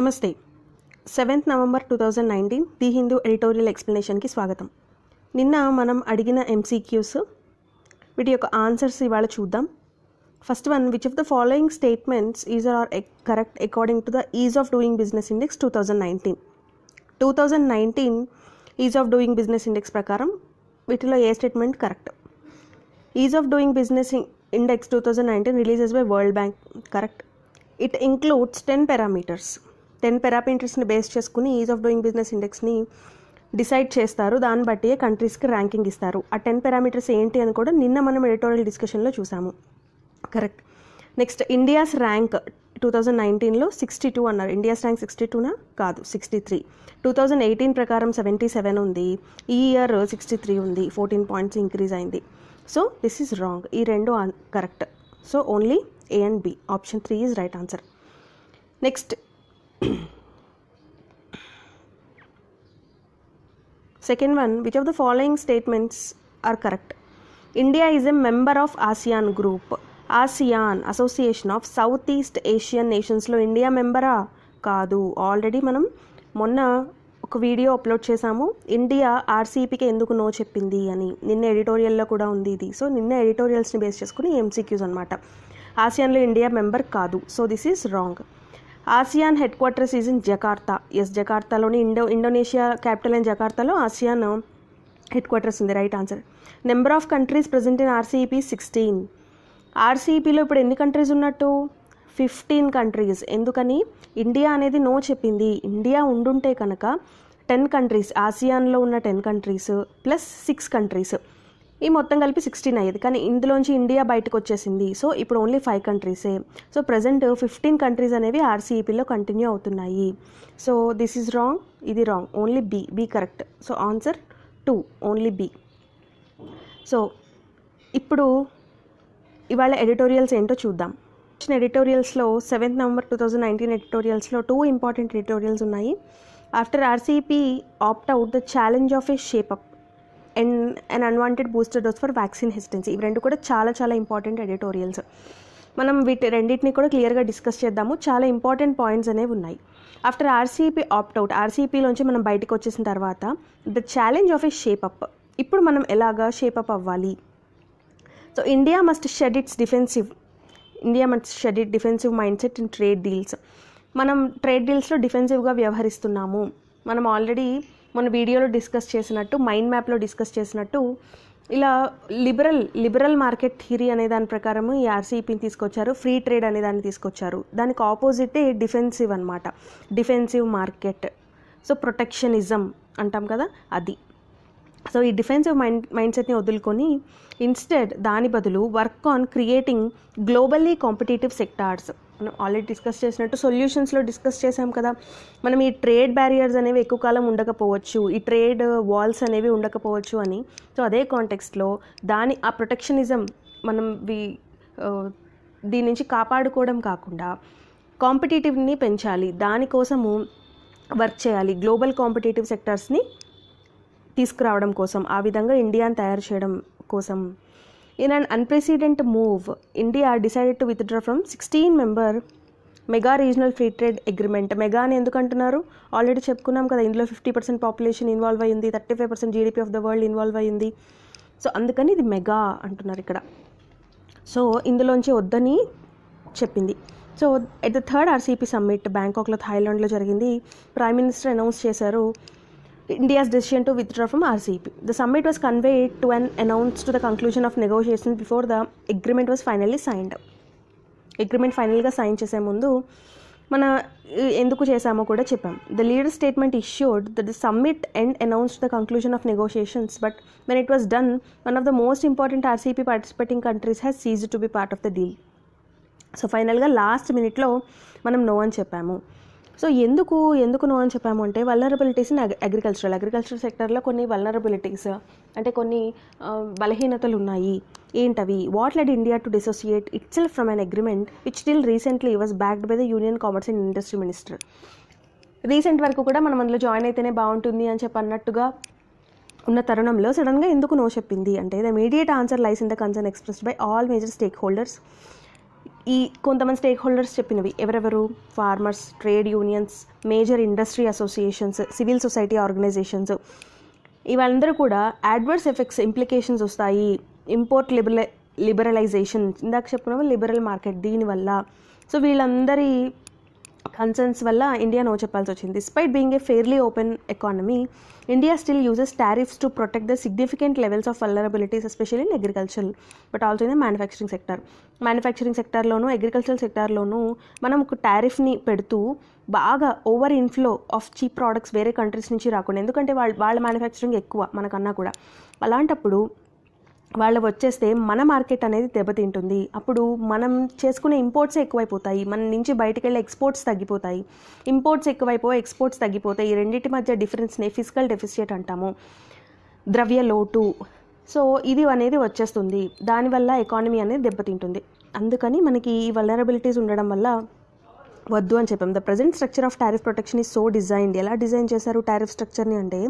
నమస్తే. 7th November 2019 the Hindu editorial ఎక్స్ప్లెనేషన్కి స్వాగతం. నిన్న మనం అడిగిన MCQs వీటి యొక్క ఆన్సర్స్ ఇవాళ చూద్దాం. First one, which of the following statements is are correct according to the ease of doing business index 2019 ease of doing business index ప్రకారం వీటిలో ఏ statement correct? Ease of doing business index 2019 releases by world bank, correct. It includes 10 parameters. 10 పారామీటర్స్ని base చేసుకుని ease of doing business ఇండెక్స్ని decide చేస్తారు. దాన్ని బట్టి కంట్రీస్కి ర్యాంకింగ్ ఇస్తారు. ఆ 10 పారామీటర్స్ ఏంటి అని కూడా నిన్న మనం ఎడిటోరియల్ డిస్కషన్లో చూసాము, కరెక్ట్. నెక్స్ట్, ఇండియాస్ ర్యాంక్ 2019లో 62 అన్నారు. ఇండియాస్ ర్యాంక్ 62నా? కాదు, 63. 2018 ప్రకారం 77 ఉంది. ఈ ఇయర్ 63 ఉంది. 14 పాయింట్స్ ఇంక్రీజ్ అయింది. So this is wrong. ఈ రెండు correct. So only A and B. Option 3 is right answer. Next, second one, which of the following statements are correct? India is a member of ASEAN group. ASEAN, Association of Southeast Asian Nations లో India మెంబరా? కాదు. Already మనం మొన్న ఒక video upload చేసాము, India ఆర్సీపీకి ఎందుకు no చెప్పింది అని. నిన్న ఎడిటోరియల్లో కూడా ఉంది ఇది. సో నిన్న ఎడిటోరియల్స్ని బేస్ చేసుకుని MCQs అనమాట. ఆసియాన్లో ఇండియా మెంబర్ కాదు. So this is wrong. ASEAN headquarters is in Jakarta. Yes, జకార్తాలోని ఇండోనేషియా క్యాపిటల్ అయిన జకార్తాలో ఆసియాన్ హెడ్ క్వార్టర్స్ ఉంది. Right answer. Number of countries present in RCEP 16. ఆర్సీఈపీలో ఇప్పుడు ఎన్ని కంట్రీస్ ఉన్నట్టు? 15 కంట్రీస్. ఎందుకని? ఇండియా అనేది నో చెప్పింది. ఇండియా ఉండుంటే కనుక 10 కంట్రీస్, ఆసియాన్లో ఉన్న 10 కంట్రీస్ ప్లస్ 6 కంట్రీస్, ఈ మొత్తం కలిపి 16 అయ్యేది. కానీ ఇందులోంచి ఇండియా బయటకు వచ్చేసింది. సో ఇప్పుడు ఓన్లీ 5 కంట్రీసే. సో ప్రజెంట్ 15 కంట్రీస్ అనేవి ఆర్సీఈపీలో కంటిన్యూ అవుతున్నాయి. So this is wrong. ఇది wrong. Only B correct. So answer 2, only B. So ఇప్పుడు ఇవాళ ఎడిటోరియల్స్ ఏంటో చూద్దాం. ఎడిటోరియల్స్లో 7th November 2019 ఎడిటోరియల్స్లో 2 ఇంపార్టెంట్ ఎడిటోరియల్స్ ఉన్నాయి. After RCEP opt out the challenge of a shape up and un unwanted booster dose for vaccine hesitancy. ఇవి రెండు కూడా చాలా చాలా ఇంపార్టెంట్ ఎడిటోరియల్స్. మనం వీటి రెండింటిని కూడా క్లియర్గా డిస్కస్ చేద్దాము. చాలా ఇంపార్టెంట్ పాయింట్స్ అనేవి ఉన్నాయి. ఆఫ్టర్ ఆర్సీఈపీ ఆప్ట్ అవుట్, ఆర్సీఈపీలోంచి మనం బయటకు వచ్చేసిన తర్వాత ద ఛాలెంజ్ ఆఫ్ ఏ షేప్అప్. ఇప్పుడు మనం ఎలాగా షేప్అప్ అవ్వాలి? So India must shed it's defensive mindset in trade deals. మనం ట్రేడ్ డీల్స్లో డిఫెన్సివ్గా వ్యవహరిస్తున్నాము. మనం ఆల్రెడీ మన వీడియోలో డిస్కస్ చేసినట్టు, మైండ్ మ్యాప్లో డిస్కస్ చేసినట్టు, ఇలా లిబరల్ మార్కెట్ థియరీ అనే దాని ప్రకారం ఈ ఆర్సీఈపీని తీసుకొచ్చారు. ఫ్రీ ట్రేడ్ అనే దాన్ని తీసుకొచ్చారు. దానికి ఆపోజిటే డిఫెన్సివ్ అనమాట, డిఫెన్సివ్ మార్కెట్. సో ప్రొటెక్షనిజం అంటాం కదా, అది. సో ఈ డిఫెన్సివ్ మైండ్ సెట్ని వదులుకొని ఇన్స్టెడ్ దాని బదులు work on creating globally competitive sectors. మనం ఆల్రెడీ డిస్కస్ చేసినట్టు సొల్యూషన్స్లో డిస్కస్ చేసాం కదా. మనం ఈ ట్రేడ్ బ్యారియర్స్ అనేవి ఎక్కువ కాలం ఉండకపోవచ్చు, ఈ ట్రేడ్ వాల్స్ అనేవి ఉండకపోవచ్చు అని. సో అదే కాంటెక్స్ట్లో ఆ ప్రొటెక్షనిజం మనం దీని నుంచి కాపాడుకోవడం కాకుండా కాంపిటేటివ్ని పెంచాలి, దానికోసము వర్క్ చేయాలి, గ్లోబల్ కాంపిటేటివ్ సెక్టార్స్ని తీసుకురావడం కోసం, ఆ విధంగా ఇండియాని తయారు చేయడం కోసం. In an unprecedented move, India decided to withdraw from 16-member mega regional free trade agreement. Mega అని ఎందుకు అంటున్నారు? ఆల్రెడీ చెప్పుకున్నాం కదా, ఇందులో 50% పాపులేషన్ ఇన్వాల్వ్ అయ్యింది, 35% GDP of the world involve అయ్యింది. సో అందుకని ఇది మెగా అంటున్నారు ఇక్కడ. సో ఇందులోంచి వద్దని చెప్పింది. So at the 3rd RCEP summit బ్యాంకాక్లో, థాయిలాండ్లో జరిగింది. ప్రైమ్ మినిస్టర్ అనౌన్స్ చేశారు India's decision to withdraw from RCEP. The summit was conveyed to and announced to the conclusion of negotiations before the agreement was finally signed. Agreement ఫైనల్గా sign చేసే ముందు మన ఎందుకు చేసామో కూడా చెప్పాం. The leader statement issued that the summit and announced the conclusion of negotiations, but when it was done, one of the most important RCEP participating countries has ceased to be part of the deal. So ఫైనల్గా last మినిట్లో మనం no అని చెప్పాము. So ఎందుకు no అని చెప్పాము అంటే, vulnerabilities in agriculture సెక్టర్లో కొన్ని వల్నరబిలిటీస్ అంటే కొన్ని బలహీనతలు ఉన్నాయి. ఏంటవి? What lead India to dissociate it self from an agreement which till recently was backed by the union commerce and industry minister. Recent వరకు కూడా మనం అందులో జాయిన్ అయితేనే బాగుంటుంది అని చెప్పి అన్నట్టుగా ఉన్న తరుణంలో సడన్గా ఎందుకు నో చెప్పింది అంటే, the immediate answer lies in the concern expressed by all major stakeholders ఈ కొంతమంది స్టేక్ హోల్డర్స్ చెప్పినవి ఎవరెవరు, farmers, trade unions, major industry associations, civil society organisations, ఇవందరూ కూడా అడ్వర్స్ ఎఫెక్ట్స్ ఇంప్లికేషన్స్ వస్తాయి ఇంపోర్ట్ లిబరలైజేషన్, ఇందాక చెప్పిన లిబరల్ మార్కెట్ దీనివల్ల. సో వీళ్ళందరి కన్సర్న్స్ వల్ల ఇండియా నో చెప్పాల్సి వచ్చింది. Despite being a fairly open economy, India still uses tariffs to protect the significant levels of vulnerabilities especially in agriculture but also in the manufacturing sector. Manufacturing సెక్టార్లోనూ agriculture సెక్టార్లోనూ మనం ఒక టారిఫ్ని పెడుతూ బాగా over inflow of cheap products వేరే countries నుంచి రాకుండా, ఎందుకంటే వాళ్ళ మ్యానుఫ్యాక్చరింగ్ ఎక్కువ మనకన్నా కూడా, అలాంటప్పుడు వాళ్ళు వచ్చేస్తే మన మార్కెట్ అనేది దెబ్బతింటుంది. అప్పుడు మనం చేసుకునే ఇంపోర్ట్స్ ఎక్కువైపోతాయి, మన నుంచి బయటకు వెళ్ళే ఎక్స్పోర్ట్స్ తగ్గిపోతాయి. ఇంపోర్ట్స్ ఎక్కువైపోయి ఎక్స్పోర్ట్స్ తగ్గిపోతాయి. ఈ రెండింటి మధ్య డిఫరెన్స్ని ఫిజికల్ డెఫిసిట్ అంటాము, ద్రవ్య లోటు. సో ఇది అనేది వచ్చేస్తుంది, దానివల్ల ఎకానమీ అనేది దెబ్బతింటుంది. అందుకని మనకి ఈ వల్నరబిలిటీస్ ఉండడం వల్ల వద్దు అని చెప్పాం. The present structure of tariff protection is so designed. ఎలా డిజైన్ చేశారు టారిఫ్ స్ట్రక్చర్ని అంటే,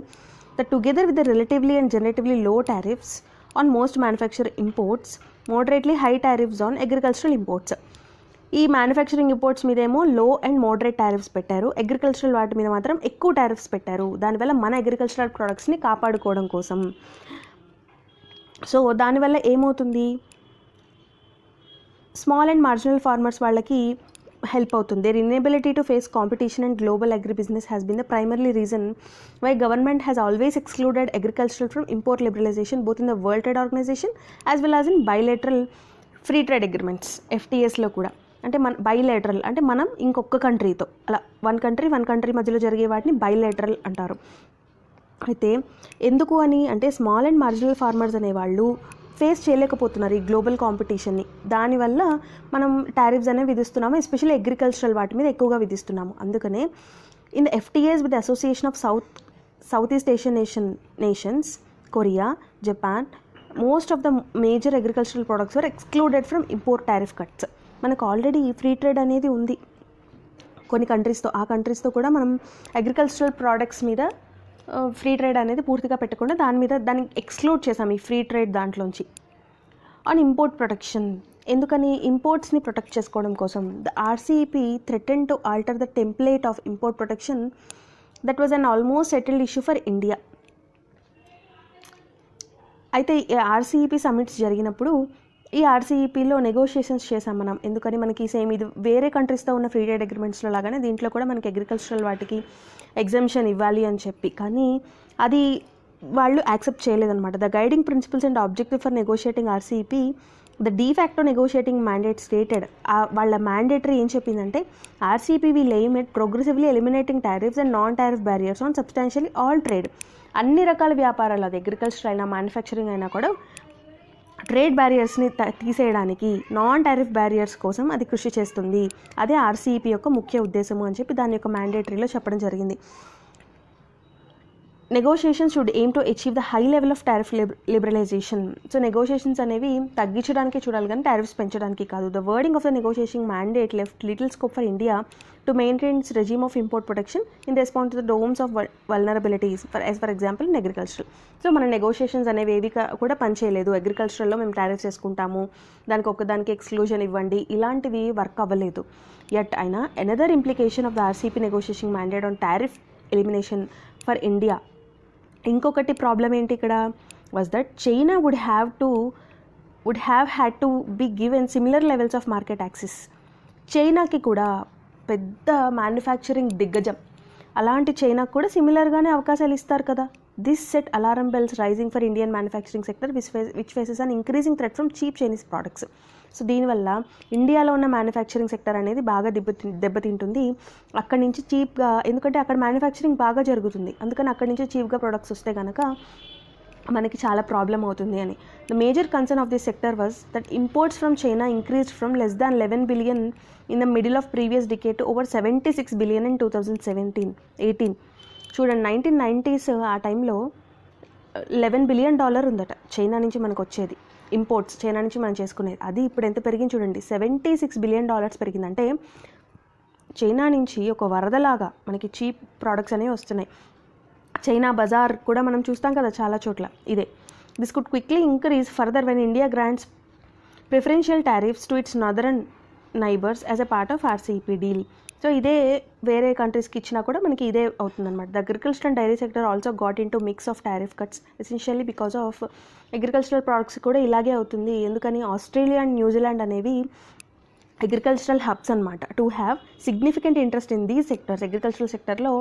the together with the relatively and generatively low tariffs on most manufacturing imports, moderately high tariffs on agricultural imports. ఈ మ్యానుఫ్యాక్చరింగ్ ఇంపోర్ట్స్ మీదేమో లో and moderate tariffs పెట్టారు, agricultural వాటి మీద మాత్రం ఎక్కువ టారిఫ్స్ పెట్టారు. దానివల్ల మన అగ్రికల్చరల్ ప్రొడక్ట్స్ని కాపాడుకోవడం కోసం. సో దానివల్ల ఏమవుతుంది, స్మాల్ అండ్ మార్జినల్ ఫార్మర్స్ వాళ్ళకి help అవుతుంది. Their inability to face competition and global agribusiness has been the primary reason why government has always excluded agriculture from import liberalization both in the World Trade Organization as well as in bilateral free trade agreements, FTAsలో కూడా. అంటే మన bilateral అంటే మనం ఇంకొక కంట్రీతో అలా one country మధ్యలో జరిగే వాటిని బైలేటరల్ అంటారు. అయితే ఎందుకు అని అంటే స్మాల్ అండ్ మార్జినల్ ఫార్మర్స్ అనేవాళ్ళు ఫేస్ చేయలేకపోతున్నారు ఈ గ్లోబల్ కాంపిటీషన్ని. దానివల్ల మనం టారిఫ్స్ అనేవి విధిస్తున్నాము, ఎస్పెషల్లీ అగ్రికల్చరల్ వాటి మీద ఎక్కువగా విధిస్తున్నాము. అందుకనే in the FTAs with association of south east Asian nations, Korea, Japan, most of the major agricultural products are excluded from import tariff cuts. మనకు ఆల్రెడీ ఫ్రీ ట్రేడ్ అనేది ఉంది కొన్ని కంట్రీస్తో. ఆ కంట్రీస్తో కూడా మనం అగ్రికల్చరల్ ప్రోడక్ట్స్ మీద ఫ్రీ ట్రేడ్ అనేది పూర్తిగా పెట్టకుండా దాన్ని ఎక్స్క్లూడ్ చేసాం ఈ ఫ్రీ ట్రేడ్ దాంట్లోంచి. ఆన్ ఇంపోర్ట్ ప్రొటెక్షన్, ఎందుకని ఇంపోర్ట్స్ని ప్రొటెక్ట్ చేసుకోవడం కోసం the RCEP threaten to alter the template of import protection that was an almost settled issue for India. అయితే RCEP సమ్మిట్స్ జరిగినప్పుడు ఈ RCEPలో నెగోషియేషన్స్ చేసాం మనం. ఎందుకని మనకి సేమ్ ఇది వేరే కంట్రీస్తో ఉన్న ఫ్రీ ట్రేడ్ అగ్రిమెంట్స్లో లాగానే దీంట్లో కూడా మనకి అగ్రికల్చరల్ వాటికి ఎగ్జంప్షన్ ఇవ్వాలి అని చెప్పి, కానీ అది వాళ్ళు యాక్సెప్ట్ చేయలేదన్నమాట. The guiding principles and objective for negotiating RCEP, the de facto negotiating mandate stated, వాళ్ళ మ్యాండేటరీ ఏం చెప్పిందంటే RCEP will aim at progressively eliminating tariffs and non tariff barriers on substantially all trade. అన్ని రకాల వ్యాపారాలు, అది అగ్రికల్చర్ అయినా manufacturing అయినా కూడా ట్రేడ్ బ్యారియర్స్ని తీసేయడానికి, నాన్ టారిఫ్ బ్యారియర్స్ కోసం అది కృషి చేస్తుంది. అదే RCEP యొక్క ముఖ్య ఉద్దేశము అని చెప్పి దాని యొక్క మ్యాండేటరీలో చెప్పడం జరిగింది. Negotiations should aim to achieve the high level of tariff liberalisation. So negotiations అనేవి తగ్గించడానికి చూడాలి కానీ టారిఫ్స్ పెంచడానికి కాదు. The wording of the negotiation mandate left little scope for India to maintain its regime of import protection in response to the domes of vulnerabilities for example in agriculture. So మన negotiations అనేవి ఏవి కూడా పనిచేయలేదు. అగ్రికల్చర్లో మేము tariffs వేసుకుంటాము, దానికి exclusion ఇవ్వండి, ఇలాంటివి వర్క్ అవ్వలేదు. యట్ అయినా another implication of the RCEP negotiation mandate on tariff elimination for India, ఇంకొకటి ప్రాబ్లం ఏంటి ఇక్కడ, was that China would have had to be given similar levels of market access. చైనాకి కూడా పెద్ద మ్యానుఫ్యాక్చరింగ్ దిగ్గజం, అలాంటి చైనాకు కూడా సిమిలర్గానే అవకాశాలు ఇస్తారు కదా. This set alarm bells rising for Indian manufacturing sector which faces an increasing threat from cheap Chinese products. So దీనివల్ల ఇండియాలో ఉన్న మ్యానుఫ్యాక్చరింగ్ సెక్టర్ అనేది బాగా దెబ్బతింటుంది. అక్కడి నుంచి చీప్గా, ఎందుకంటే అక్కడ మ్యానుఫ్యాక్చరింగ్ బాగా జరుగుతుంది, అందుకని అక్కడి నుంచి చీప్గా ప్రొడక్ట్స్ వస్తే కనుక మనకి చాలా ప్రాబ్లం అవుతుంది అని. The major concern of this sector was that imports from China increased from less than 11 billion in the middle of previous decade to over 76 billion in 2017-18. చూడండి, 1990s ఆ టైంలో $11 బిలియన్ ఉందట చైనా నుంచి మనకు వచ్చేది ఇంపోర్ట్స్, చైనా నుంచి మనం చేసుకునేది. అది ఇప్పుడు ఎంత పెరిగింది చూడండి, $76 బిలియన్ పెరిగిందంటే చైనా నుంచి ఒక వరదలాగా మనకి చీప్ ప్రోడక్ట్స్ అనేవి వస్తున్నాయి. చైనా బజార్ కూడా మనం చూస్తాం కదా చాలా చోట్ల ఇదే. This could quickly increase further when India grants preferential tariffs to its northern neighbours as a part of RCEP deal. So ఇదే వేరే కంట్రీస్కి ఇచ్చినా కూడా మనకి ఇదే అవుతుందన్నమాట. The agriculture and dairy sector also got in to mix of tariff cuts essentially because of agricultural products కూడా ఇలాగే అవుతుంది. ఎందుకని ఆస్ట్రేలియా అండ్ న్యూజిలాండ్ అనేవి అగ్రికల్చరల్ హబ్స్ అనమాట. To have significant interest in these sectors. Agricultural సెక్టర్లో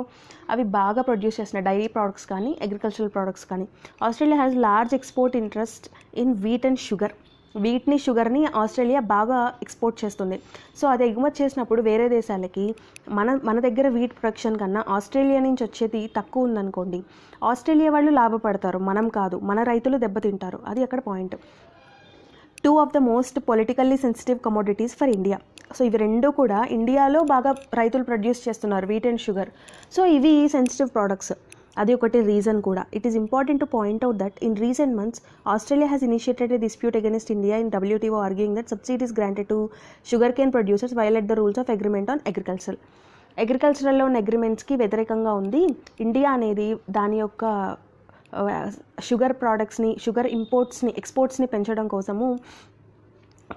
అవి బాగా produce చేస్తున్నాయి, డైరీ ప్రోడక్ట్స్ కానీ అగ్రికల్చరల్ ప్రోడక్ట్స్ కానీ. Australia has large export interest in wheat and sugar. వీట్ని, షుగర్ని ఆస్ట్రేలియా బాగా ఎక్స్పోర్ట్ చేస్తుంది. సో అది ఎగుమతి చేసినప్పుడు వేరే దేశాలకి మన దగ్గర వీట్ ప్రొడక్షన్ కన్నా ఆస్ట్రేలియా నుంచి వచ్చేది తక్కువ ఉందనుకోండి, ఆస్ట్రేలియా వాళ్ళు లాభపడతారు, మనం కాదు, మన రైతులు దెబ్బతింటారు. అది అక్కడ point. 2 of the most politically sensitive commodities for India. So ఇవి రెండు కూడా ఇండియాలో బాగా రైతులు ప్రొడ్యూస్ చేస్తున్నారు, వీట్ అండ్ షుగర్. సో ఇవి సెన్సిటివ్ ప్రోడక్ట్స్, అది ఒకటి రీజన్ కూడా. It is important to point out that in recent months Australia has initiated a dispute against India in WTO arguing that subsidies granted to sugar cane producers violate the rules of agreement on అగ్రికల్చరల్లో ఉన్న అగ్రిమెంట్స్కి వ్యతిరేకంగా ఉంది. India అనేది దాని యొక్క sugar ప్రోడక్ట్స్ని, sugar ఇంపోర్ట్స్ని, ఎక్స్పోర్ట్స్ని పెంచడం కోసము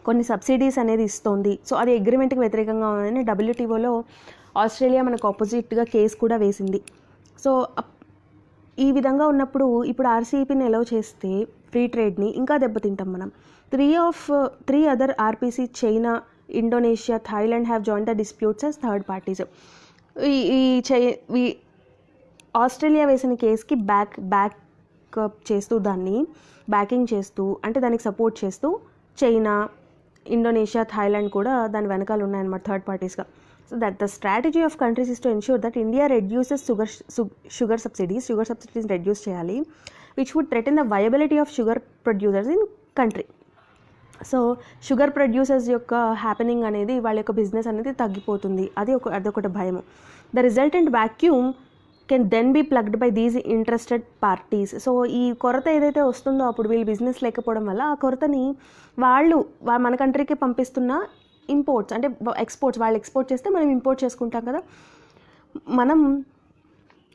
కొన్ని సబ్సిడీస్ అనేది ఇస్తోంది. సో అది అగ్రిమెంట్కి వ్యతిరేకంగా ఉందని WTOలో ఆస్ట్రేలియా మనకు ఆపోజిట్గా కేసు కూడా వేసింది. సో ఈ విధంగా ఉన్నప్పుడు ఇప్పుడు ఆర్సీఈపీని ఎలవ్ చేస్తే ఫ్రీ ట్రేడ్ని ఇంకా దెబ్బతింటాం మనం. 3 other RPC, China, Indonesia, Thailand have join the disputes as third parties. ఈ ఆస్ట్రేలియా వేసిన కేసుకి బ్యాకప్ చేస్తూ, దాన్ని బ్యాకింగ్ చేస్తూ, అంటే దానికి సపోర్ట్ చేస్తూ చైనా, ఇండోనేషియా, థాయిలాండ్ కూడా దాని వెనకాల ఉన్నాయన్నమాట థర్డ్ పార్టీస్గా. So that the strategy of countries is to ensure that India reduces sugar subsidies reduce చేయాలి, which would threaten the viability of sugar producers in country. So sugar producers యొక్క happening అనేది, వాళ్ళ యొక్క బిజినెస్ అనేది తగ్గిపోతుంది. అదొకటి భయము. The resultant vacuum can then be plugged by these interested parties. So ఈ కొరత ఏదైతే వస్తుందో అప్పుడు వీళ్ళు బిజినెస్ లేకపోవడం వల్ల ఆ కొరతని వాళ్ళు మన కంట్రీకి పంపిస్తున్న ఇంపోర్ట్స్, అంటే ఎక్స్పోర్ట్స్, వాళ్ళు ఎక్స్పోర్ట్ చేస్తే మనం ఇంపోర్ట్ చేసుకుంటాం కదా, మనం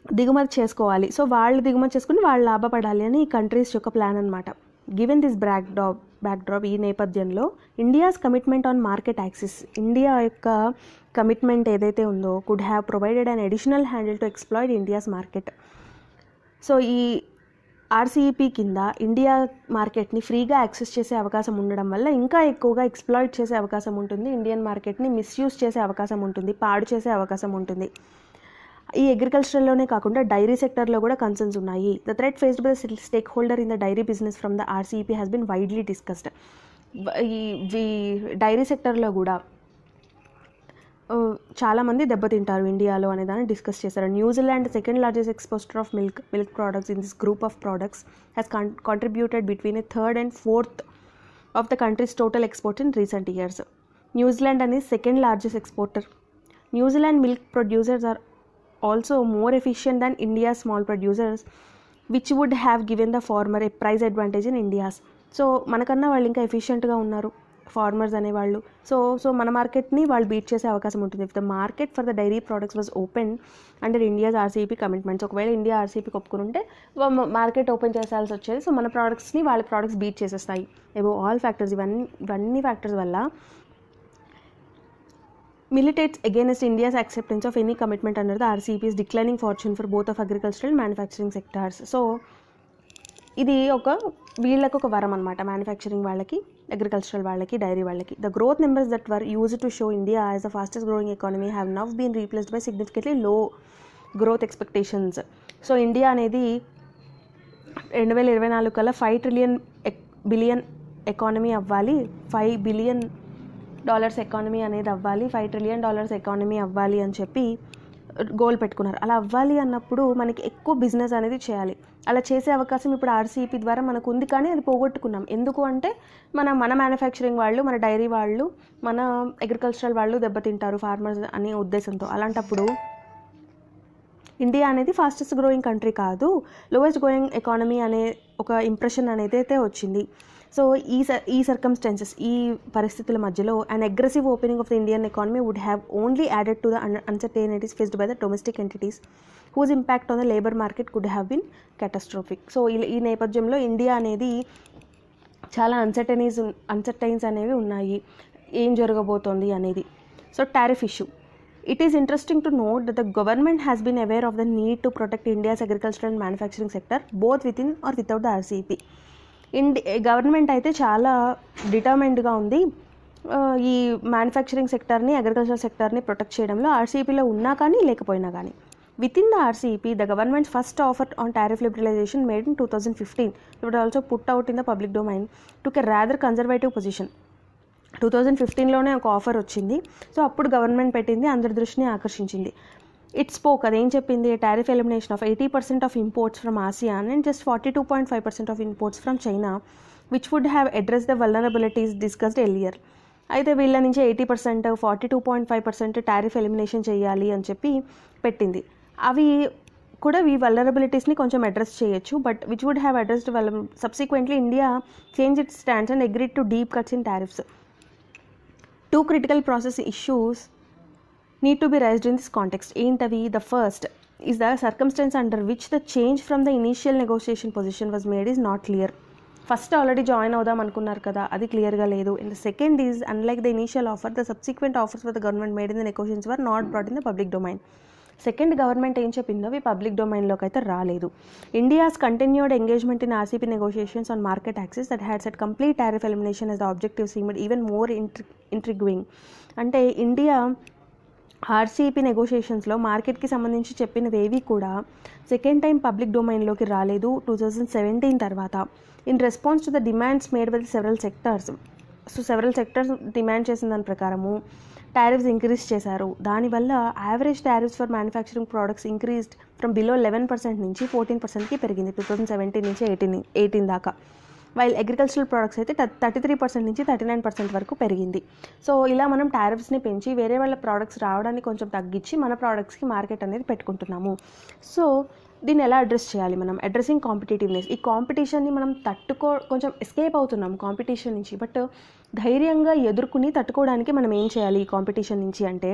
దిగుమతి చేసుకోవాలి. సో వాళ్ళు దిగుమతి చేసుకుని వాళ్ళు లాభపడాలి అని ఈ కంట్రీస్ యొక్క ప్లాన్ అనమాట. గివెన్ దిస్ బ్యాక్డ్రాప్, ఈ నేపథ్యంలో India's commitment on market access, India యొక్క కమిట్మెంట్ ఏదైతే ఉందో could have provided an additional handle to exploit India's market. So ఈ ఆర్సీఈపీ కింద ఇండియా మార్కెట్ని ఫ్రీగా యాక్సెస్ చేసే అవకాశం ఉండడం వల్ల ఇంకా ఎక్కువగా ఎక్స్ప్లాయిట్ చేసే అవకాశం ఉంటుంది, ఇండియన్ మార్కెట్ని మిస్యూజ్ చేసే అవకాశం ఉంటుంది, పాడు చేసే అవకాశం ఉంటుంది. ఈ అగ్రికల్చర్లోనే కాకుండా డైరీ సెక్టర్లో కూడా కన్సర్న్స్ ఉన్నాయి. The threat faced by the stakeholder in the dairy business from the RCEP has been widely discussed. ఈ డైరీ సెక్టర్లో కూడా చాలామంది దెబ్బతింటారు ఇండియాలో అనే దాన్ని డిస్కస్ చేశారు. New Zealand second largest exporter of milk products in this group of products has contributed between a third and fourth of the country's total export in recent years. New Zealand is second largest exporter. New Zealand milk producers are also more efficient than India's small producers, which would have given the farmer a price advantage in India's. So మనకన్నా వాళ్ళు ఇంకా ఎఫిషియెంట్గా ఉన్నారు farmers అనేవాళ్ళు. So మన మార్కెట్ని వాళ్ళు beat చేసే అవకాశం ఉంటుంది. If the market for the dairy products was open under India's RCEP commitments, ఒకవేళ ఇండియా ఆర్సీఈపీకి ఒప్పుకుని ఉంటే మార్కెట్ ఓపెన్ చేసాల్సి వచ్చేది. సో మన ప్రోడక్ట్స్ని వాళ్ళ ప్రోడక్ట్స్ బీట్ చేసేస్తాయి. ఏవో ఆల్ ఫ్యాక్టర్స్, ఇవన్నీ ఫ్యాక్టర్స్ వల్ల militates against India's acceptance of any commitment under the RCEP's declining fortune for both of agricultural and manufacturing sectors. So ఇది వీళ్ళకి ఒక వరం అనమాట, మ్యానుఫ్యాక్చరింగ్ వాళ్ళకి, అగ్రికల్చరల్ వాళ్ళకి, డైరీ వాళ్ళకి. The growth numbers that were used to show India as the fastest growing economy have now been replaced by significantly low growth expectations. So India అనేది 2024 కల్లా $5 బిలియన్ ఎకానమీ అవ్వాలి, $5 బిలియన్ ఎకానమీ అనేది అవ్వాలి, $5 trillion economy అవ్వాలి అని చెప్పి goal పెట్టుకున్నారు. అలా అవ్వాలి అన్నప్పుడు మనకి ఎక్కువ బిజినెస్ అనేది చేయాలి. అలా చేసే అవకాశం ఇప్పుడు ఆర్సీఈపీ ద్వారా మనకు ఉంది, కానీ అది పోగొట్టుకున్నాం. ఎందుకు అంటే మన మ్యానుఫ్యాక్చరింగ్ వాళ్ళు, మన డైరీ వాళ్ళు, మన అగ్రికల్చరల్ వాళ్ళు దెబ్బతింటారు ఫార్మర్స్ అనే ఉద్దేశంతో. అలాంటప్పుడు ఇండియా అనేది ఫాస్టెస్ట్ గ్రోయింగ్ కంట్రీ కాదు, లోయెస్ట్ గ్రోయింగ్ ఎకానమీ అనే ఒక ఇంప్రెషన్ అనేది అయితే వచ్చింది. సో ఈ సర్కమ్స్టాన్సెస్, ఈ పరిస్థితుల మధ్యలో an aggressive opening of the Indian economy would have only added to the uncertainties faced by the domestic entities whose impact on the labour market could have been catastrophic. So ఈ నేపథ్యంలో India అనేది చాలా అన్సర్టైన్స్ అనేవి ఉన్నాయి. ఏం జరగబోతోంది అనేది. So tariff issue. It is interesting to note that the government has been aware of the need to protect India's agricultural and manufacturing sector both within or without the RCEP. Government అయితే చాలా డిటర్మైండ్గా ఉంది ఈ manufacturing సెక్టర్ని, agriculture సెక్టర్ని protect చేయడంలో, ఆర్సీఈపీలో ఉన్నా కానీ లేకపోయినా కానీ. Within the RCEP, the government's first offer on tariff liberalization made in 2015, it was also put out in the public domain, took a rather conservative position. 2015లోనే ఒక ఆఫర్ వచ్చింది. సో అప్పుడు government పెట్టింది, అందరి దృష్టిని ఆకర్షించింది. ఇట్ స్పోక్, అదేం చెప్పింది, tariff elimination of 80% of imports from ASEAN and just 42.5% of imports from China which would have address the vulnerabilities discussed earlier. అయితే వీళ్ళ నుంచి 80%, 42.5% టారిఫ్ ఎలిమినేషన్ చేయాలి అని చెప్పి పెట్టింది. అవి కూడా ఈ వల్నరబిలిటీస్ని కొంచెం అడ్రస్ చేయొచ్చు, but which would have addressed subsequently India change its stands and agreed to deep cuts in tariffs. Two critical process issues need to be raised in this context. ఏంటవి? The first is the circumstance under which the change from the initial negotiation position was made is not clear. First already join అవుదాం అనుకున్నారు కదా, అది క్లియర్గా లేదు. And the second is unlike the initial offer, the subsequent offers for the government made in the negotiations were not brought in the public domain. Second government ఏం చెప్పిందో అవి public డొమైన్లోకి అయితే రాలేదు. India's continued engagement in RCP negotiations on market access that had set complete tariff elimination as the objective seemed even more intriguing. అంటే India RCP నెగోషియేషన్స్లో మార్కెట్కి సంబంధించి చెప్పినవేవి కూడా second time public డొమైన్లోకి రాలేదు 2017 తర్వాత. In response to the demands made by the several sectors. So several sectors demand చేసిన దాని ప్రకారము tariffs increase చేశారు. దానివల్ల average tariffs for manufacturing products increased from below 11% నుంచి 14%కి పెరిగింది 2017 నుంచి 18 దాకా. వైల్ అగ్రికల్చరల్ ప్రోడక్ట్స్ అయితే 33% నుంచి 39% వరకు పెరిగింది. సో ఇలా మనం టారిఫ్స్ని పెంచి వేరే వాళ్ళ ప్రోడక్ట్స్ రావడానికి కొంచెం తగ్గించి మన ప్రోడక్ట్స్కి మార్కెట్ అనేది పెట్టుకుంటున్నాము. సో దీన్ని ఎలా అడ్రస్ చేయాలి మనం? Addressing competitiveness. ఈ కాంపిటీషన్ని మనం కొంచెం ఎస్కేప్ అవుతున్నాం కాంపిటీషన్ నుంచి, బట్ ధైర్యంగా ఎదుర్కొని తట్టుకోవడానికి మనం ఏం చేయాలి ఈ కాంపిటీషన్ నుంచి అంటే,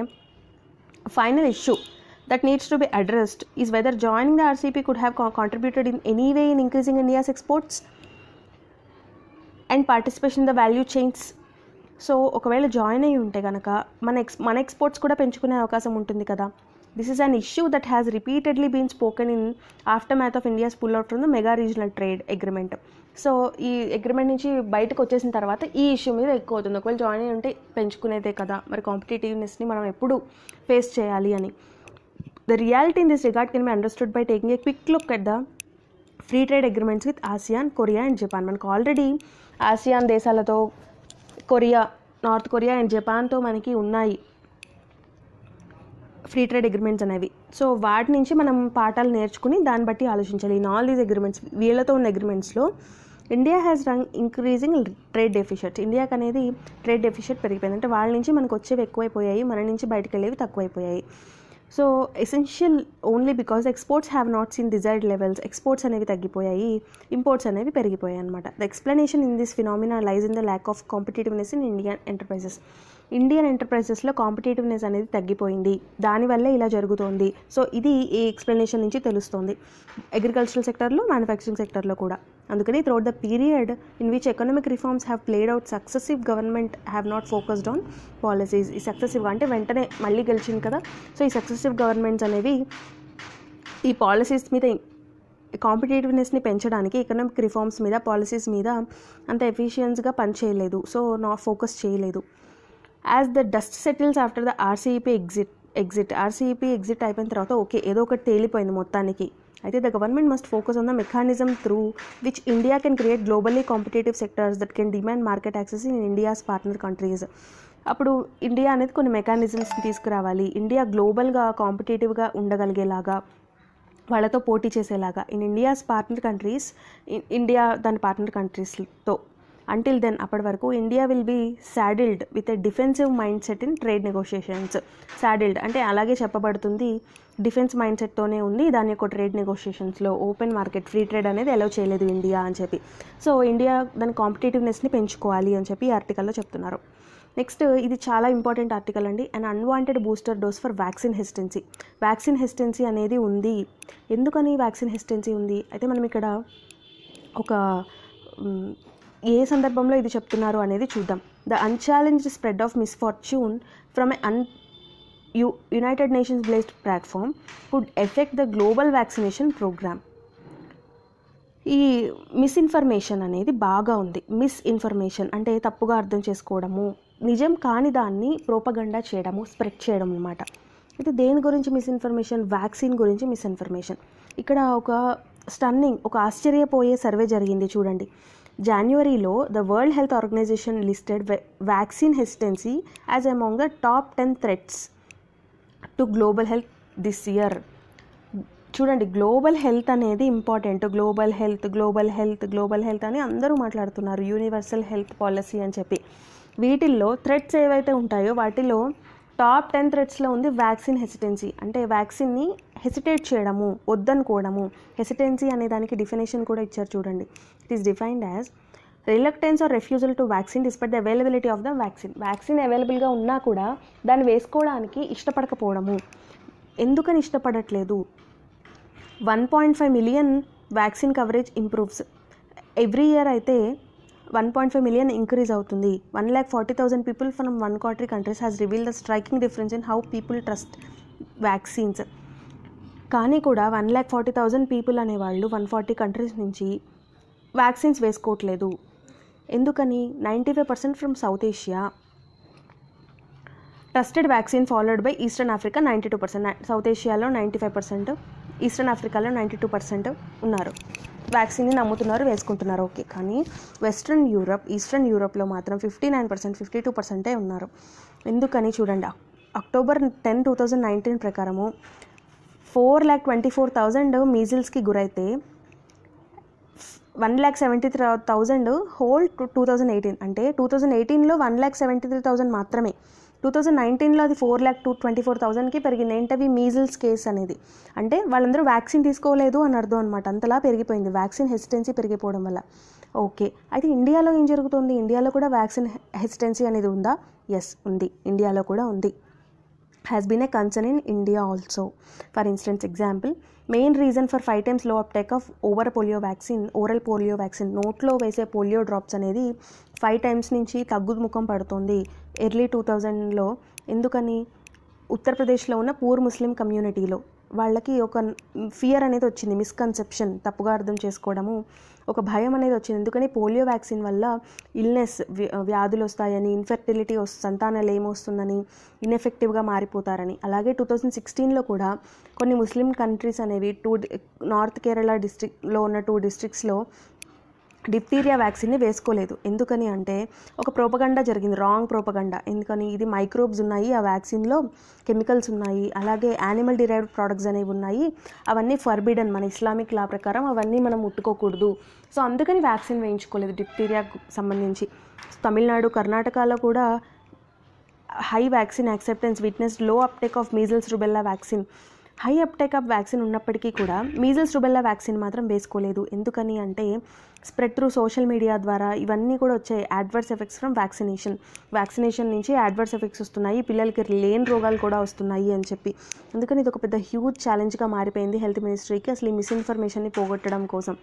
final issue that needs to be addressed is whether joining the RCEP could have contributed in any way in increasing India's exports and participation in the value chains. So ఒకవేళ join అయ్యి ఉంటే కనుక మన exports కూడా పెంచుకునే అవకాశం ఉంటుంది కదా. This is an issue that has repeatedly been spoken in aftermath of India's pull out from the mega regional trade agreement. సో ఈ అగ్రిమెంట్ నుంచి బయటకు వచ్చేసిన తర్వాత ఈ ఇష్యూ మీద ఎక్కువ అవుతుంది. ఒకవేళ జాయిన్ అయ్యి ఉంటే పెంచుకునేదే కదా, మరి కాంపిటేటివ్నెస్ని మనం ఎప్పుడు ఫేస్ చేయాలి అని. The reality in this regard can be understood by taking a quick look at the free trade agreements with ASEAN, Korea and Japan. మనకు ఆల్రెడీ ఆసియాన్ దేశాలతో, కొరియా, నార్త్ కొరియా అండ్ జపాన్తో మనకి ఉన్నాయి ఫ్రీ ట్రేడ్ అగ్రిమెంట్స్ అనేవి. So వాటి నుంచి మనం పాఠాలు నేర్చుకుని దాన్ని బట్టి ఆలోచించాలి. ఇన్ ఆల్ దీస్ అగ్రిమెంట్స్, వీళ్ళతో ఉన్న అగ్రిమెంట్స్లో India has run increasing trade deficit. ఇండియాకి అనేది ట్రేడ్ డెఫిషిట్ పెరిగిపోయింది. అంటే వాళ్ళ నుంచి మనకు వచ్చేవి ఎక్కువైపోయాయి, మన నుంచి బయటకు వెళ్ళేవి తక్కువైపోయాయి. So essential only because exports have not seen desired levels. Exports అనేవి తగ్గిపోయాయి, ఇంపోర్ట్స్ అనేవి పెరిగిపోయాయి అనమాట. The explanation in this phenomena lies in the lack of competitiveness in Indian enterprises. Indian ఎంటర్ప్రైజెస్లో కాంపిటేటివ్నెస్ అనేది తగ్గిపోయింది, దానివల్లే ఇలా జరుగుతోంది. సో ఇది ఈ ఎక్స్ప్లెనేషన్ నుంచి తెలుస్తోంది, అగ్రికల్చరల్ సెక్టర్లో, మ్యానుఫ్యాక్చరింగ్ సెక్టర్లో కూడా. అందుకని throughout the period in which economic reforms have played out successive government have not focused on policies. ఈ సక్సెసివ్గా అంటే వెంటనే మళ్ళీ గెలిచింది కదా, సో ఈ సక్సెసివ్ గవర్నమెంట్స్ అనేవి ఈ పాలసీస్ మీద, కాంపిటేటివ్నెస్ని పెంచడానికి ఎకనామిక్ రిఫార్మ్స్ మీద, పాలసీస్ మీద అంత ఎఫిషియన్స్గా పనిచేయలేదు. సో ఫోకస్ చేయలేదు. As the dust settles after the RCEP RCEP exit అయిపోయిన తర్వాత ఓకే ఏదో ఒకటి తేలిపోయింది మొత్తానికి. అయితే the government must focus on the mechanism through which India can create globally competitive sectors that can demand market access in India's partner countries. అప్పుడు India అనేది కొన్ని మెకానిజమ్స్ని తీసుకురావాలి, ఇండియా గ్లోబల్గా కాంపిటేటివ్గా ఉండగలిగేలాగా, వాళ్ళతో పోటీ చేసేలాగా. In India's partner countries, India దాని partner కంట్రీస్తో. Until then, అప్పటి వరకు India will be saddled with a defensive mindset in trade negotiations. Saddled అంటే అలాగే చెప్పబడుతుంది, డిఫెన్స్ మైండ్ సెట్తోనే ఉంది దాని యొక్క ట్రేడ్ నెగోషియేషన్స్లో. ఓపెన్ మార్కెట్, ఫ్రీ ట్రేడ్ అనేది అలౌ చేయలేదు ఇండియా అని చెప్పి. సో ఇండియా దాని కాంపిటేటివ్నెస్ని పెంచుకోవాలి అని చెప్పి ఈ ఆర్టికల్లో చెప్తున్నారు. నెక్స్ట్, ఇది చాలా ఇంపార్టెంట్ ఆర్టికల్ అండి. And unwanted booster dose for vaccine hesitancy. Vaccine hesitancy అనేది ఉంది. ఎందుకని వ్యాక్సిన్ హెసిటెన్సీ ఉంది? అయితే మనం ఇక్కడ ఒక ఏ సందర్భంలో ఇది చెప్తున్నారు అనేది చూద్దాం. The unchallenged spread of misfortune from a United Nations based platform could effect the global vaccination programme. ఈ మిస్ఇన్ఫర్మేషన్ అనేది బాగా ఉంది. మిస్ఇన్ఫర్మేషన్ అంటే తప్పుగా అర్థం చేసుకోవడము, నిజం కాని దాన్ని ప్రోపగండా చేయడము, స్ప్రెడ్ చేయడం అనమాట. అయితే దేని గురించి మిస్ఇన్ఫర్మేషన్? వ్యాక్సిన్ గురించి మిస్ఇన్ఫర్మేషన్. ఇక్కడ ఒక ఆశ్చర్యపోయే సర్వే జరిగింది చూడండి. జనవరిలో the World Health Organization listed vaccine hesitancy as among the top 10 threats to global health this year. చూడండి, గ్లోబల్ హెల్త్ అనేది ఇంపార్టెంట్. గ్లోబల్ హెల్త్ అని అందరూ మాట్లాడుతున్నారు. యూనివర్సల్ హెల్త్ పాలసీ అని చెప్పి. వీటిల్లో థ్రెట్స్ ఏవైతే ఉంటాయో వాటిలో టాప్ 10 థ్రెట్స్లో ఉంది వ్యాక్సిన్ హెసిటెన్సీ. అంటే వ్యాక్సిన్ని హెసిటేట్ చేయడము, వద్దనుకోవడము. హెసిటెన్సీ అనే దానికి డెఫినేషన్ కూడా ఇచ్చారు చూడండి. It is defined as reluctance or refusal to vaccine despite the availability of the vaccine. Vaccine అవైలబుల్గా ఉన్నా కూడా దాన్ని వేసుకోవడానికి ఇష్టపడకపోవడము. ఎందుకని ఇష్టపడట్లేదు? 1.5 million vaccine coverage improves every year. అయితే 1.5 మిలియన్ ఇంక్రీజ్ అవుతుంది. 1,40,000 people from 140 countries has revealed the striking difference in how people trust vaccines. కానీ కూడా 1,40,000 పీపుల్ అనేవాళ్ళు 140 కంట్రీస్ నుంచి వ్యాక్సిన్స్ వేసుకోవట్లేదు. ఎందుకని? 95% from South Asia trusted vaccine followed by Eastern Africa 92%. South ఏషియాలో 95%, Eastern ఆఫ్రికాలో 92% ఉన్నారు. వ్యాక్సిన్ని నమ్ముతున్నారు, వేసుకుంటున్నారు. ఓకే. కానీ ఈస్టర్న్ యూరోప్లో మాత్రం 59%, 52% ఉన్నారు. ఎందుకని చూడండి. అక్టోబర్ 10, 2019 ప్రకారము 4,24,000 మీజిల్స్కి గురైతే 1,73,000 హోల్ 2018. అంటే 2018లో 1,73,000 మాత్రమే. 2019లో అది 4,24,000కి పెరిగింది. ఏంటవి? మీజిల్స్ కేస్ అనేది. అంటే వాళ్ళందరూ వ్యాక్సిన్ తీసుకోలేదు అని అర్థం అనమాట. అంతలా పెరిగిపోయింది వ్యాక్సిన్ హెసిటెన్సీ పెరిగిపోవడం వల్ల. ఓకే. అయితే ఇండియాలో ఏం జరుగుతుంది? ఇండియాలో కూడా వ్యాక్సిన్ హెసిటెన్సీ అనేది ఉందా? ఎస్, ఉంది. ఇండియాలో కూడా ఉంది. Has been a concern in India also. For instance example, main reason for 5 times low uptake of oral polio vaccine. నోట్లో వేసే పోలియో డ్రాప్స్ అనేది 5 times నుంచి తగ్గుముఖం పడుతుంది ఎర్లీ 2000లో. ఎందుకని? ఉత్తరప్రదేశ్లో ఉన్న పూర్ ముస్లిం కమ్యూనిటీలో వాళ్ళకి ఒక ఫియర్ అనేది వచ్చింది, మిస్కన్సెప్షన్, తప్పుగా అర్థం చేసుకోవడము, ఒక భయం అనేది వచ్చింది. ఎందుకని? పోలియో వ్యాక్సిన్ వల్ల ఇల్నెస్, వ్యాధులు వస్తాయని, ఇన్ఫెర్టిలిటీ సంతానలేమి వస్తుందని, ఇన్ఎఫెక్టివ్గా మారిపోతారని. అలాగే 2016లో కూడా కొన్ని ముస్లిం కంట్రీస్ అనేవి నార్త్ కేరళ డిస్ట్రిక్ట్లో ఉన్న 2 districtsలో డిప్టీరియా వ్యాక్సిన్ని వేసుకోలేదు. ఎందుకని అంటే ఒక ప్రోపగండా జరిగింది, రాంగ్ ప్రోపగండా. ఎందుకని? ఇది మైక్రోబ్స్ ఉన్నాయి, ఆ వ్యాక్సిన్లో కెమికల్స్ ఉన్నాయి, అలాగే యానిమల్ డిరైవ్డ్ ప్రోడక్ట్స్ అనేవి ఉన్నాయి, అవన్నీ ఫర్బిడన్, మన ఇస్లామిక్ లా ప్రకారం అవన్నీ మనం ముట్టుకోకూడదు. సో అందుకని వ్యాక్సిన్ వేయించుకోలేదు డిప్టీరియాకు సంబంధించి. తమిళనాడు, కర్ణాటకలో కూడా హై వ్యాక్సిన్ యాక్సెప్టెన్స్ విట్నెస్ లో uptake of measles rubella vaccine. High uptake of vaccine ఉన్నప్పటికీ కూడా మీజిల్స్ రుబెల్లా వ్యాక్సిన్ మాత్రం వేసుకోలేదు. ఎందుకని అంటే స్ప్రెడ్ త్రూ సోషల్ మీడియా ద్వారా ఇవన్నీ కూడా వచ్చాయి. అడ్వర్స్ ఎఫెక్ట్స్ ఫ్రమ్ వ్యాక్సినేషన్ నుంచి అడ్వర్స్ ఎఫెక్ట్స్ వస్తున్నాయి, పిల్లలకి లేని రోగాలు కూడా వస్తున్నాయి అని చెప్పి. అందుకని ఇది ఒక పెద్ద హ్యూజ్ ఛాలెంజ్గా మారిపోయింది హెల్త్ మినిస్ట్రీకి, అసలు ఈ మిస్ఇన్ఫర్మేషన్ని పోగొట్టడం కోసం.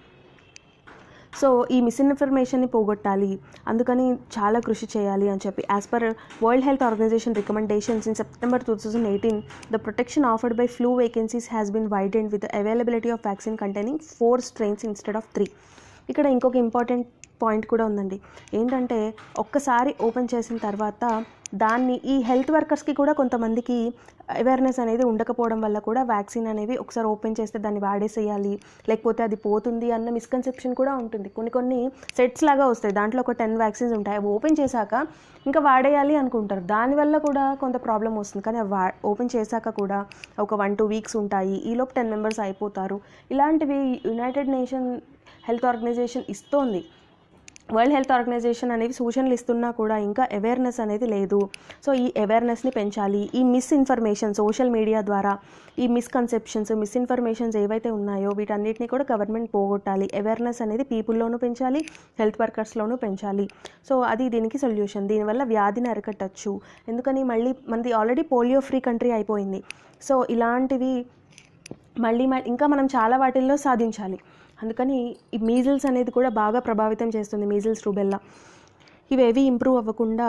సో ఈ మిస్ఇన్ఫర్మేషన్ని పోగొట్టాలి, అందుకని చాలా కృషి చేయాలి అని చెప్పి. As per World Health Organization recommendations in September 2018, the protection afforded by flu vaccines has been widened with the availability of vaccine containing 4 strains instead of 3. ఇక్కడ ఇంకొక ఇంపార్టెంట్ పాయింట్ కూడా ఉందండి. ఏంటంటే ఒక్కసారి ఓపెన్ చేసిన తర్వాత దాన్ని ఈ హెల్త్ వర్కర్స్కి కూడా కొంతమందికి అవేర్నెస్ అనేది ఉండకపోవడం వల్ల కూడా వ్యాక్సిన్ అనేవి ఒకసారి ఓపెన్ చేస్తే దాన్ని వాడేసేయాలి, లేకపోతే అది పోతుంది అన్న మిస్కన్సెప్షన్ కూడా ఉంటుంది. కొన్ని సెట్స్ లాగా వస్తాయి, దాంట్లో ఒక 10 vaccines ఉంటాయి. అవి ఓపెన్ చేశాక ఇంకా వాడేయాలి అనుకుంటారు, దానివల్ల కూడా కొంత ప్రాబ్లం వస్తుంది. కానీ అవి ఓపెన్ చేశాక కూడా ఒక 1-2 weeks ఉంటాయి, ఈలోపు 10 members అయిపోతారు. ఇలాంటివి యునైటెడ్ నేషన్ హెల్త్ ఆర్గనైజేషన్ ఇస్తోంది. వరల్డ్ హెల్త్ ఆర్గనైజేషన్ అనేవి సూచనలు ఇస్తున్నా కూడా ఇంకా అవేర్నెస్ అనేది లేదు. సో ఈ అవేర్నెస్ని పెంచాలి. ఈ మిస్ఇన్ఫర్మేషన్ సోషల్ మీడియా ద్వారా ఈ మిస్ఇన్ఫర్మేషన్స్ ఏవైతే ఉన్నాయో వీటన్నిటిని కూడా గవర్నమెంట్ పోగొట్టాలి. అవేర్నెస్ అనేది పీపుల్లోనూ పెంచాలి, హెల్త్ వర్కర్స్లోనూ పెంచాలి. సో అది దీనికి సొల్యూషన్. దీనివల్ల వ్యాధిని అరికట్టచ్చు. ఎందుకని మళ్ళీ మనది ఆల్రెడీ పోలియో ఫ్రీ కంట్రీ అయిపోయింది. సో ఇలాంటివి మళ్ళీ ఇంకా మనం చాలా వాటిల్లో సాధించాలి. అందుకని ఈ మీజిల్స్ అనేది కూడా బాగా ప్రభావితం చేస్తుంది, మీజిల్స్ రూబెల్లా. ఇవేవి ఇంప్రూవ్ అవ్వకుండా,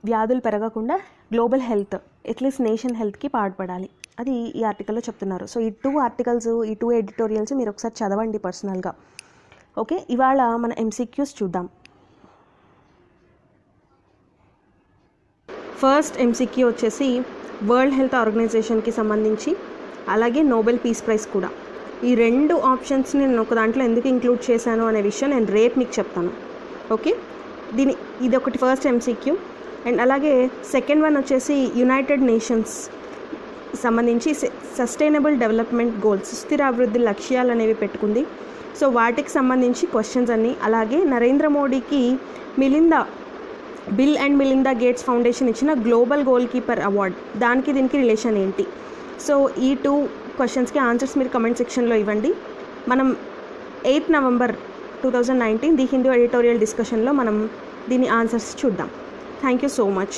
వ్యాధులు పెరగకుండా గ్లోబల్ హెల్త్, అట్లీస్ట్ నేషన్ హెల్త్కి పాటుపడాలి. అది ఈ ఆర్టికల్లో చెప్తున్నారు. సో ఈ 2 ఆర్టికల్స్, ఈ 2 ఎడిటోరియల్స్ మీరు ఒకసారి చదవండి పర్సనల్గా. ఓకే, ఇవాళ మన MCQs చూద్దాం. ఫస్ట్ MCQ వచ్చేసి వరల్డ్ హెల్త్ ఆర్గనైజేషన్కి సంబంధించి, అలాగే నోబెల్ పీస్ ప్రైజ్ కూడా. ఈ 2 ఆప్షన్స్ని నేను ఒక దాంట్లో ఎందుకు ఇంక్లూడ్ చేశాను అనే విషయం నేను రేపు మీకు చెప్తాను. ఓకే, ఇది ఒకటి ఫస్ట్ MCQ. అండ్ అలాగే సెకండ్ వన్ వచ్చేసి యునైటెడ్ నేషన్స్ సంబంధించి సస్టైనబుల్ డెవలప్మెంట్ గోల్స్, సుస్థిర అభివృద్ధి లక్ష్యాలు అనేవి పెట్టుకుంది. సో వాటికి సంబంధించి క్వశ్చన్స్ అన్నీ. అలాగే నరేంద్ర మోడీకి bill and Melinda gates foundation ఇచ్చిన గ్లోబల్ గోల్ కీపర్ అవార్డ్, దానికి దీనికి రిలేషన్ ఏంటి? సో ఈ 2 క్వశ్చన్స్కి ఆన్సర్స్ మీరు కమెంట్ సెక్షన్లో ఇవ్వండి. మనం 8 నవంబర్ 2019 ది హిందూ ఎడిటోరియల్ డిస్కషన్లో మనం దీని ఆన్సర్స్ చూద్దాం. Thank you so much.